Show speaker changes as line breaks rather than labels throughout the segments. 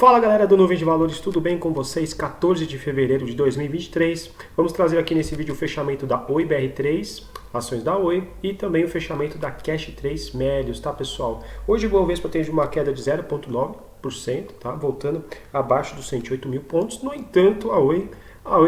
Fala galera do Nuvem de Valores, tudo bem com vocês? 14 de fevereiro de 2023. Vamos trazer aqui nesse vídeo o fechamento da Oi BR3, ações da Oi, e também o fechamento da Cash 3 médios, tá pessoal? Hoje o Bovespa teve uma queda de 0,9%, tá? Voltando abaixo dos 108 mil pontos. No entanto, a Oi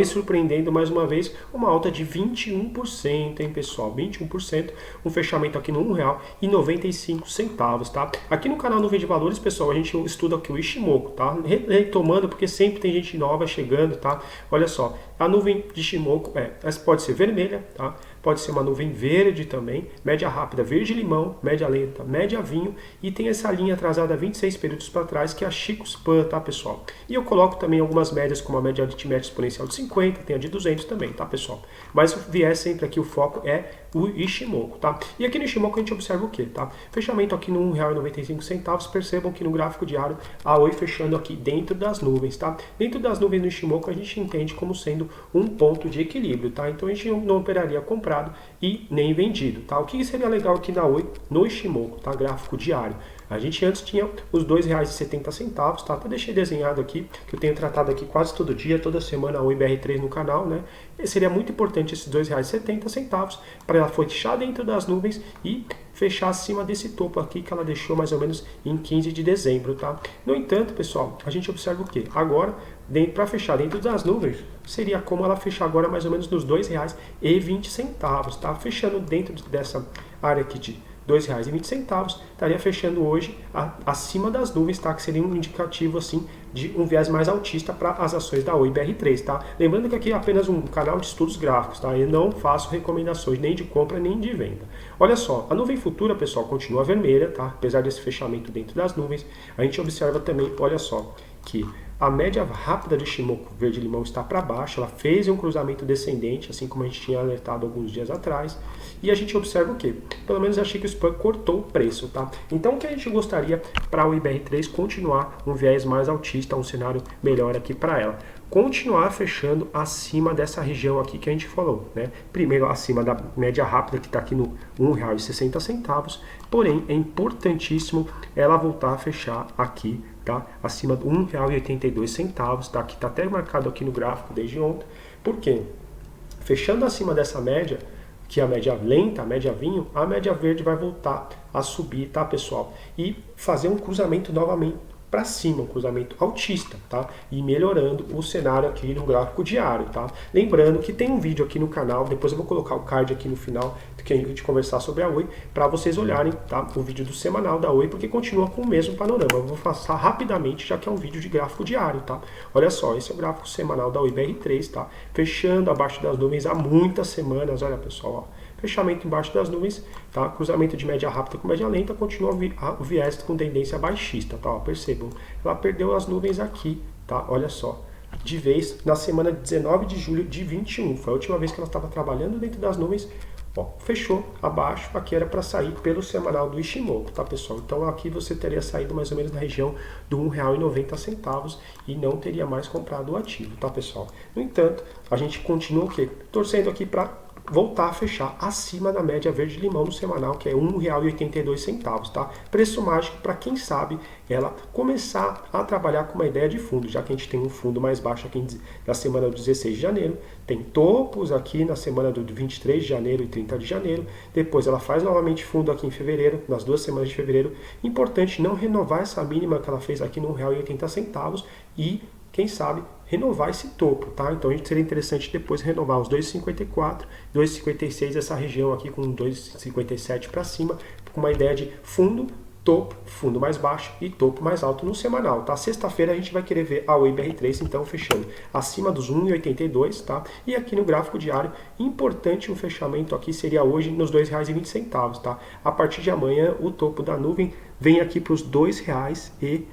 surpreendendo mais uma vez, uma alta de 21%, hein, pessoal? 21%, um fechamento aqui no R$ 1,95, tá? Aqui no canal Nuvem de Valores, pessoal, a gente estuda aqui o Ishimoku, tá? Retomando, porque sempre tem gente nova chegando, tá? Olha só, a nuvem de Ishimoku essa pode ser vermelha, tá? Pode ser uma nuvem verde também, média rápida verde-limão, média lenta, média vinho, e tem essa linha atrasada 26 períodos para trás, que é a Chico Span, tá, pessoal? E eu coloco também algumas médias, como a média aritmética exponencial de 50, tem a de 200 também, tá, pessoal? Mas o viés sempre aqui, o foco é o Ishimoku, tá? E aqui no Ishimoku a gente observa o quê, tá? Fechamento aqui no R$ 1,95, percebam que no gráfico diário a Oi fechando aqui dentro das nuvens, tá? Dentro das nuvens no Ishimoku a gente entende como sendo um ponto de equilíbrio, tá? Então a gente não operaria comprado e nem vendido, tá? O que seria legal aqui na Oi no Ishimoku, tá? Gráfico diário. A gente antes tinha os R$ 2,70, tá? Até deixei desenhado aqui, que eu tenho tratado aqui quase todo dia, toda semana a Oi BR3 no canal, né? E seria muito importante esses R$ 2,70 para ela fechar dentro das nuvens e fechar acima desse topo aqui que ela deixou mais ou menos em 15 de dezembro, tá? No entanto, pessoal, a gente observa o quê? Agora, para fechar dentro das nuvens, seria como ela fechar agora mais ou menos nos R$ 2,20, tá? Fechando dentro dessa área aqui de R$ 2,20, estaria fechando hoje acima das nuvens, tá? Que seria um indicativo assim de um viés mais altista para as ações da Oi BR3, tá? Lembrando que aqui é apenas um canal de estudos gráficos, tá? Eu não faço recomendações nem de compra nem de venda. Olha só, a nuvem futura, pessoal, continua vermelha, tá? Apesar desse fechamento dentro das nuvens, a gente observa também, olha só, que a média rápida de Ishimoku verde-limão está para baixo, ela fez um cruzamento descendente, assim como a gente tinha alertado alguns dias atrás, e a gente observa o quê? Pelo menos a Chico Span cortou o preço, tá? Então o que a gente gostaria para o IBR3 continuar um viés mais altista, um cenário melhor aqui para ela. Continuar fechando acima dessa região aqui que a gente falou, né? Primeiro acima da média rápida que está aqui no R$ 1,60, porém é importantíssimo ela voltar a fechar aqui, tá? Acima do R$ 1,82, tá? Que está até marcado aqui no gráfico desde ontem. Por quê? Fechando acima dessa média, que é a média lenta, a média vinho, a média verde vai voltar a subir, tá, pessoal? E fazer um cruzamento novamente para cima, um cruzamento altista, tá? E melhorando o cenário aqui no gráfico diário, tá? Lembrando que tem um vídeo aqui no canal, depois eu vou colocar o card aqui no final, que a gente conversar sobre a Oi, para vocês olharem, tá? O vídeo do semanal da Oi, porque continua com o mesmo panorama. Eu vou passar rapidamente, já que é um vídeo de gráfico diário, tá? Olha só, esse é o gráfico semanal da Oi BR3, tá? Fechando abaixo das nuvens há muitas semanas, olha pessoal, ó. Fechamento embaixo das nuvens, tá? Cruzamento de média rápida com média lenta, continua o viés com tendência baixista, tá? Ó, percebam, ela perdeu as nuvens aqui, tá? Olha só, de vez na semana 19 de julho de 21, foi a última vez que ela estava trabalhando dentro das nuvens, ó, fechou abaixo, aqui era para sair pelo semanal do Ishimoku, tá, pessoal? Então aqui você teria saído mais ou menos na região do R$ 1,90 e não teria mais comprado o ativo, tá, pessoal? No entanto, a gente continua o quê? Torcendo aqui para voltar a fechar acima da média verde-limão no semanal, que é R$ 1,82, tá? Preço mágico para quem sabe ela começar a trabalhar com uma ideia de fundo, já que a gente tem um fundo mais baixo aqui na semana do 16 de janeiro, tem topos aqui na semana do 23 de janeiro e 30 de janeiro, depois ela faz novamente fundo aqui em fevereiro, nas 2 semanas de fevereiro. Importante não renovar essa mínima que ela fez aqui no R$ 1,80 e, quem sabe, renovar esse topo, tá? Então a gente seria interessante depois renovar os 2,54, 2,56, essa região aqui com 2,57 para cima, com uma ideia de fundo, topo, fundo mais baixo e topo mais alto no semanal, tá? Sexta-feira a gente vai querer ver a Oi BR3, então fechando acima dos 1,82, tá? E aqui no gráfico diário, importante o fechamento aqui seria hoje nos R$ 2,20, tá? A partir de amanhã o topo da nuvem vem aqui para os R$ 2,08,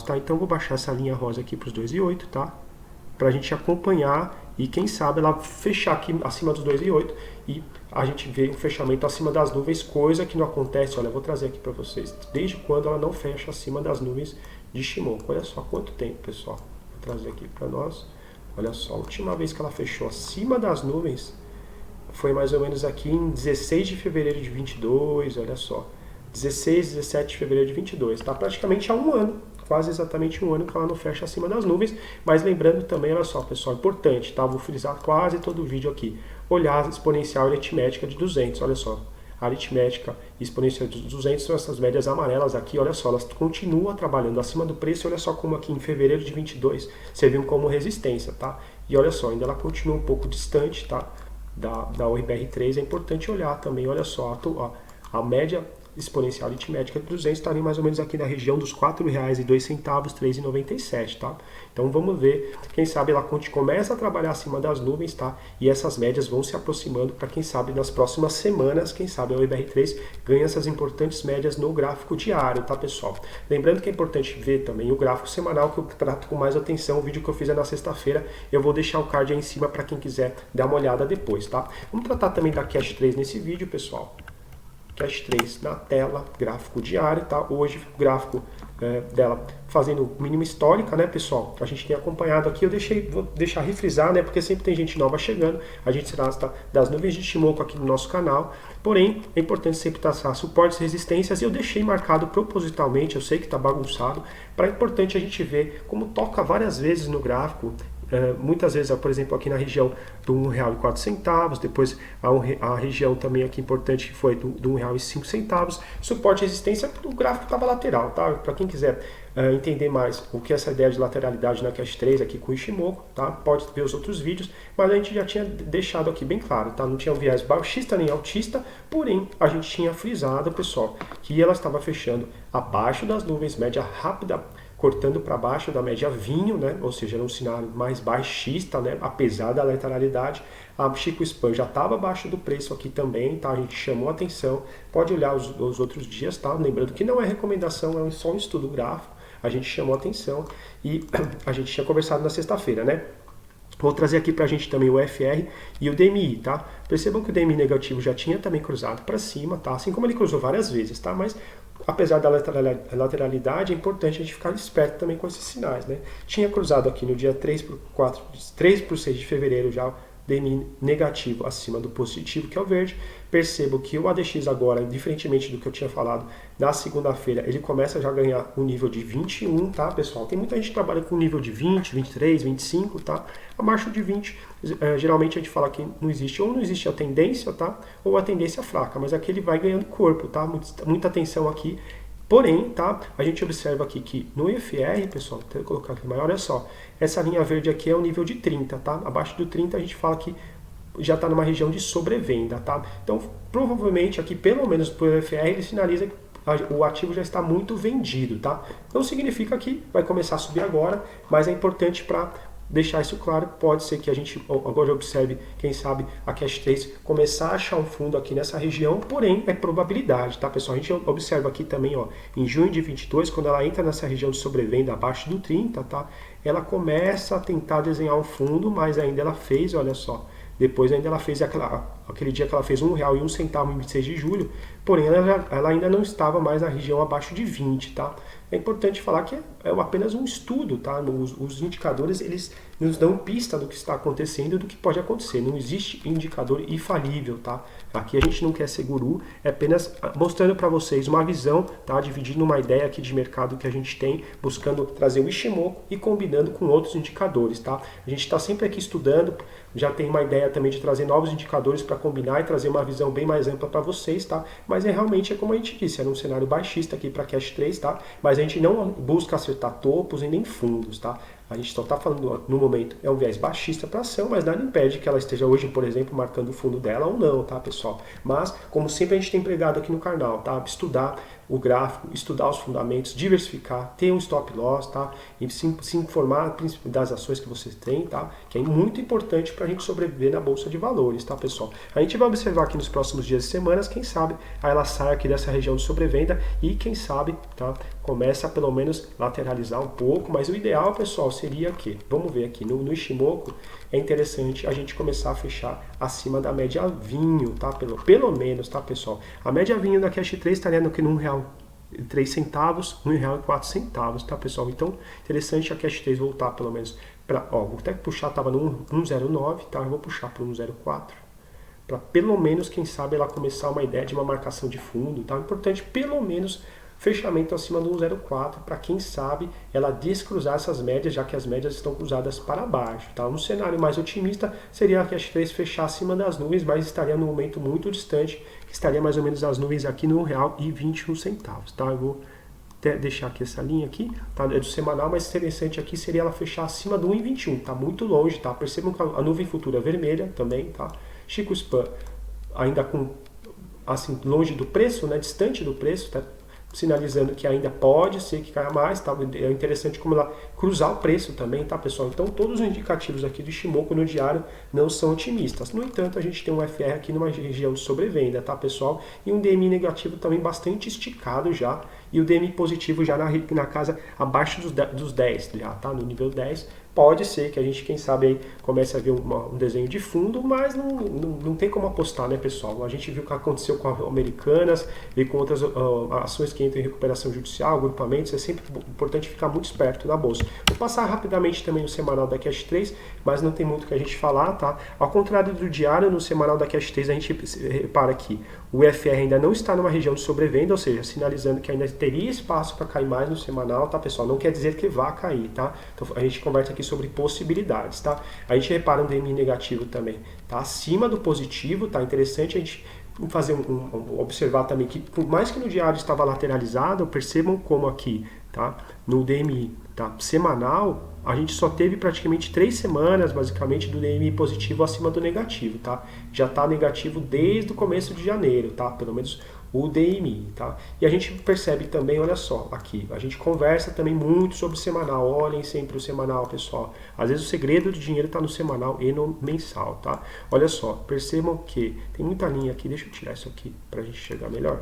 tá? Então vou baixar essa linha rosa aqui para os 2,08, tá? Para a gente acompanhar e quem sabe ela fechar aqui acima dos 2,08 e a gente vê um fechamento acima das nuvens, coisa que não acontece. Olha, eu vou trazer aqui para vocês, desde quando ela não fecha acima das nuvens de Ishimoku. Olha só quanto tempo, pessoal. Vou trazer aqui para nós. Olha só, a última vez que ela fechou acima das nuvens foi mais ou menos aqui em 16 de fevereiro de 22, olha só. 16, 17 de fevereiro de 22, tá? Praticamente há um ano quase exatamente um ano que ela não fecha acima das nuvens, mas lembrando também, olha só pessoal, importante, tá? Vou frisar quase todo o vídeo aqui, olhar a exponencial aritmética de 200, olha só. A aritmética exponencial de 200 são essas médias amarelas aqui, olha só, elas continuam trabalhando acima do preço, olha só como aqui em fevereiro de 22 serviu como resistência, tá? E olha só, ainda ela continua um pouco distante, tá? Da OIBR3, é importante olhar também, olha só, a média exponencial aritmética de 200 estaria mais ou menos aqui na região dos R$ 4,02, R$ 3,97, tá? Então vamos ver, quem sabe ela começa a trabalhar acima das nuvens, tá? E essas médias vão se aproximando para quem sabe nas próximas semanas, quem sabe a OIBR3 ganha essas importantes médias no gráfico diário, tá pessoal? Lembrando que é importante ver também o gráfico semanal, que eu trato com mais atenção, o vídeo que eu fiz é na sexta-feira, eu vou deixar o card aí em cima para quem quiser dar uma olhada depois, tá? Vamos tratar também da Cash 3 nesse vídeo, pessoal. Cash 3 na tela, gráfico diário, tá? Hoje o gráfico dela fazendo mínima histórica, né, pessoal? A gente tem acompanhado aqui, vou deixar refrisar, né, porque sempre tem gente nova chegando, a gente trata das nuvens de Ichimoku aqui no nosso canal, porém, é importante sempre traçar suportes e resistências, e eu deixei marcado propositalmente, eu sei que está bagunçado, para é importante a gente ver como toca várias vezes no gráfico. Muitas vezes, por exemplo, aqui na região do R$ 1,04, depois a região também aqui importante que foi do R$ 1,05, suporte e resistência, o gráfico estava lateral, tá? Para quem quiser entender mais o que é essa ideia de lateralidade na Cash 3 aqui com o Ichimoku, tá? Pode ver os outros vídeos, mas a gente já tinha deixado aqui bem claro, tá? Não tinha um viés baixista nem altista, porém a gente tinha frisado, pessoal, que ela estava fechando abaixo das nuvens, média rápida, cortando para baixo da média vinho, né? Ou seja, era um cenário mais baixista, né? Apesar da lateralidade. A Chico Span já estava abaixo do preço aqui também, tá? A gente chamou a atenção, pode olhar os outros dias, tá? Lembrando que não é recomendação, é só um estudo gráfico, a gente chamou a atenção e a gente tinha conversado na sexta-feira, né? Vou trazer aqui para a gente também o FR e o DMI, tá? Percebam que o DMI negativo já tinha também cruzado para cima, tá? Assim como ele cruzou várias vezes, tá? Mas apesar da lateralidade, é importante a gente ficar esperto também com esses sinais, né? Tinha cruzado aqui no dia 3 por 6 de fevereiro já DMI negativo acima do positivo, que é o verde. Percebo que o ADX agora, diferentemente do que eu tinha falado, na segunda-feira, ele começa já a ganhar um nível de 21, tá, pessoal? Tem muita gente que trabalha com nível de 20, 23, 25, tá? A marcha de 20, geralmente a gente fala que não existe, ou não existe a tendência, tá? Ou a tendência fraca, mas aqui ele vai ganhando corpo, tá? Muita atenção aqui. Porém, tá, a gente observa aqui que no IFR, pessoal, vou colocar aqui maior, olha só, essa linha verde aqui é o nível de 30, tá? Abaixo do 30 a gente fala que já está numa região de sobrevenda, tá? Então, provavelmente aqui, pelo menos por IFR, ele sinaliza que o ativo já está muito vendido, tá? Não significa que vai começar a subir agora, mas é importante para deixar isso claro. Pode ser que a gente agora observe, quem sabe, a Cash 3 começar a achar um fundo aqui nessa região, porém é probabilidade, tá, pessoal? A gente observa aqui também, ó, em junho de 22, quando ela entra nessa região de sobrevenda abaixo do 30, tá? Ela começa a tentar desenhar um fundo, mas ainda ela fez, olha só, depois ainda ela fez aquele dia que ela fez R$1,01 em 26 de julho, porém ela ainda não estava mais na região abaixo de 20, tá? É importante falar que é apenas um estudo, tá? Os indicadores, eles nos dão pista do que está acontecendo e do que pode acontecer. Não existe indicador infalível, tá? Aqui a gente não quer ser guru, é apenas mostrando para vocês uma visão, tá? Dividindo uma ideia aqui de mercado que a gente tem, buscando trazer o Ichimoku e combinando com outros indicadores, tá? A gente está sempre aqui estudando, já tem uma ideia também de trazer novos indicadores para combinar e trazer uma visão bem mais ampla para vocês, tá? Mas realmente é como a gente disse, era um cenário baixista aqui para Cash 3, tá? Mas a gente não busca acertar topos e nem fundos, tá? A gente só está falando, no momento, é um viés baixista para a ação, mas nada impede que ela esteja hoje, por exemplo, marcando o fundo dela ou não, tá, pessoal? Mas, como sempre a gente tem pregado aqui no canal, tá? Estudar o gráfico, estudar os fundamentos, diversificar, ter um stop loss, tá? E se informar das ações que você tem, tá? Que é muito importante para a gente sobreviver na bolsa de valores, tá, pessoal? A gente vai observar aqui nos próximos dias e semanas, quem sabe ela sai aqui dessa região de sobrevenda e quem sabe, tá? Começa a pelo menos lateralizar um pouco, mas o ideal, pessoal, seria que, vamos ver aqui, no Ichimoku, é interessante a gente começar a fechar acima da média vinho, tá? Pelo menos, tá, pessoal? A média vinho da Cash 3 estaria no que R$1,03, R$1,04, tá, pessoal? Então, interessante a Cash 3 voltar pelo menos para, ó, vou até puxar, tava no 1,09, tá? Eu vou puxar para 1,04. Para pelo menos, quem sabe, ela começar uma ideia de uma marcação de fundo, tá? Importante pelo menos fechamento acima do 1,04 para quem sabe ela descruzar essas médias, já que as médias estão cruzadas para baixo. Tá? Um cenário mais otimista seria a Cash 3 fechar acima das nuvens, mas estaria num momento muito distante, que estaria mais ou menos as nuvens aqui no R$1,21. Tá? Eu vou deixar aqui essa linha aqui, tá? É do semanal, mas interessante aqui seria ela fechar acima do 1,21, tá muito longe, tá? Percebam que a nuvem futura é vermelha também, tá? Chico Span ainda com, assim, longe do preço, né? Distante do preço, tá? Sinalizando que ainda pode ser que caia mais, tá? É interessante como ela cruzar o preço também, tá, pessoal? Então, todos os indicativos aqui do Ichimoku no diário não são otimistas. No entanto, a gente tem um FR aqui numa região de sobrevenda, tá, pessoal? E um DMI negativo também bastante esticado já, e o DMI positivo já na casa abaixo dos 10, já, tá? No nível 10. Pode ser que a gente, quem sabe, aí comece a ver um desenho de fundo, mas não tem como apostar, né, pessoal? A gente viu o que aconteceu com a Americanas e com outras ações que entram em recuperação judicial, agrupamentos. É sempre importante ficar muito esperto na bolsa. Vou passar rapidamente também no semanal da Cash 3, mas não tem muito o que a gente falar, tá? Ao contrário do diário, no semanal da Cash 3, a gente repara que o FR ainda não está numa região de sobrevenda, ou seja, sinalizando que ainda teria espaço para cair mais no semanal, tá, pessoal? Não quer dizer que vá cair, tá? Então, a gente conversa aqui sobre possibilidades, tá? A gente repara um DMI negativo também, tá? Acima do positivo, tá? Interessante a gente fazer observar também que, por mais que no diário estava lateralizado, percebam como aqui, tá? No DMI, tá? Semanal, a gente só teve praticamente 3 semanas, basicamente, do DMI positivo acima do negativo, tá? Já está negativo desde o começo de janeiro, tá? Pelo menos o DMI, tá? E a gente percebe também, olha só, aqui, a gente conversa também muito sobre o semanal, olhem sempre o semanal, pessoal. Às vezes o segredo do dinheiro está no semanal e no mensal, tá? Olha só, percebam que tem muita linha aqui, deixa eu tirar isso aqui para a gente enxergar melhor.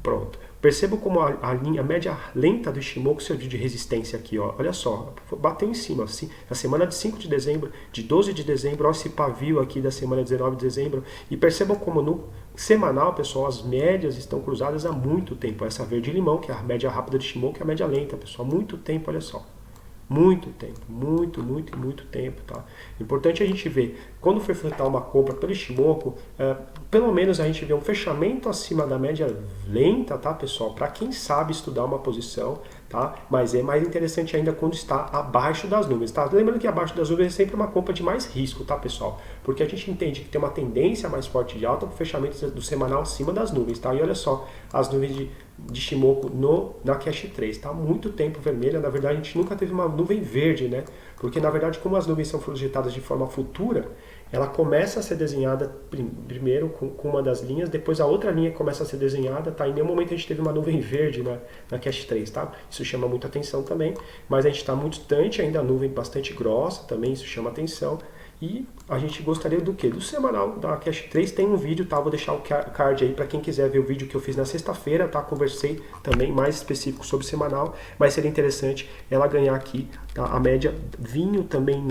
Pronto. Percebam como a linha média lenta do Ichimoku serviu de resistência aqui, ó. Olha só, bateu em cima, assim, na semana de 5 de dezembro, de 12 de dezembro, olha esse pavio aqui da semana de 19 de dezembro, e percebam como no semanal, pessoal, as médias estão cruzadas há muito tempo. Essa verde-limão, que é a média rápida do Ichimoku, é a média lenta, pessoal, muito tempo, olha só. Muito tempo, muito tempo, tá? Importante a gente ver, quando for efetuar uma compra pelo Ichimoku, pelo menos a gente vê um fechamento acima da média lenta, tá, pessoal? Para quem sabe estudar uma posição, tá? Mas é mais interessante ainda quando está abaixo das nuvens, tá? Lembrando que abaixo das nuvens é sempre uma compra de mais risco, tá, pessoal? Porque a gente entende que tem uma tendência mais forte de alta para o fechamento do semanal acima das nuvens, tá? E olha só, as nuvens de Ichimoku na Cash 3, tá? Muito tempo vermelha, na verdade a gente nunca teve uma nuvem verde, né? Porque na verdade, como as nuvens são projetadas de forma futura, ela começa a ser desenhada primeiro com uma das linhas, depois a outra linha começa a ser desenhada, tá? Em nenhum momento a gente teve uma nuvem verde na Cash 3, tá? Isso chama muita atenção também, mas a gente está muito distante ainda, a nuvem bastante grossa também, isso chama atenção. E a gente gostaria do quê? Do semanal da Cash 3 tem um vídeo, tá? Vou deixar o card aí para quem quiser ver o vídeo que eu fiz na sexta-feira, tá? Conversei também mais específico sobre o semanal, mas seria interessante ela ganhar aqui, tá? A média vinho também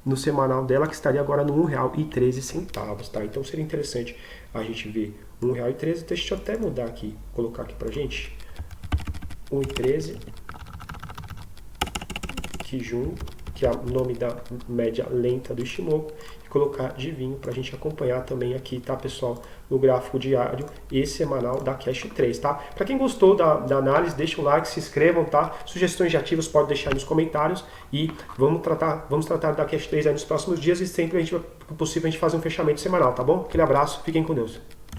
no semanal dela, que estaria agora no R$1,13, tá? Então seria interessante a gente ver R$1,13. Deixa eu até mudar aqui, colocar aqui pra gente. R$1,13. Kijun, que é o nome da média lenta do Ichimoku, e colocar de vinho para a gente acompanhar também aqui, tá, pessoal, no gráfico diário e semanal da Cash 3, tá? Para quem gostou da análise, deixa um like, se inscrevam, tá? Sugestões de ativos pode deixar aí nos comentários e vamos tratar da Cash 3 aí nos próximos dias e sempre, se possível, a gente faz um fechamento semanal, tá bom? Aquele abraço, fiquem com Deus.